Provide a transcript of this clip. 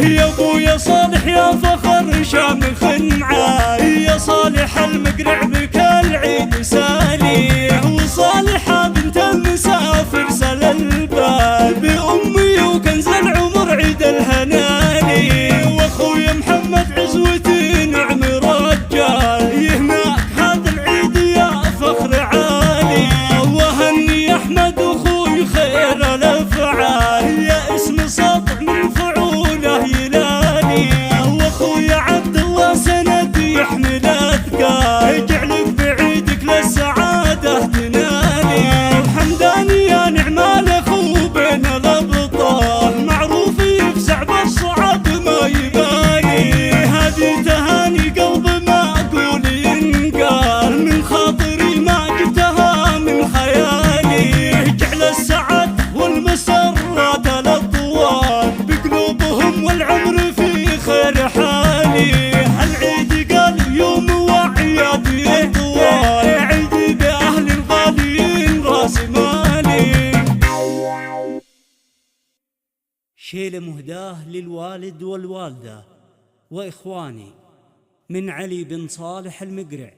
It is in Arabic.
يا ابويا صالح يا فخر شامخ معاي، يا صالح المقرع بك العيد سالي، وصالحة بنت المسافر سل البال بأمي وكنز العمر عيد الهنالي، واخويا محمد عزوتي نعم رجال يهناك هذا العيد يا فخر عالي، وهني احمد اخوي خير الافعال يا اسم سطع من فعوله يلالي، واخويا عبد الله سند يحمل اثقال يجعلك بعيدك للسعاده تنالي، وحمداني يا نعم الاخو بين الابطال معروف يفزع بالصعب ما يبالي، هذه تهاني قلب ما اقول ينقال من خاطري ما جبتها من خيالي، جعل السعد والمسرات الاطوال بقلوبهم والعمر في خير حالي، هالعيد قال يوم وعيادي طوال عيدي باهل الغاليين راس مالي. شيله مهداه للوالد والوالده واخواني من علي بن صالح المقرع.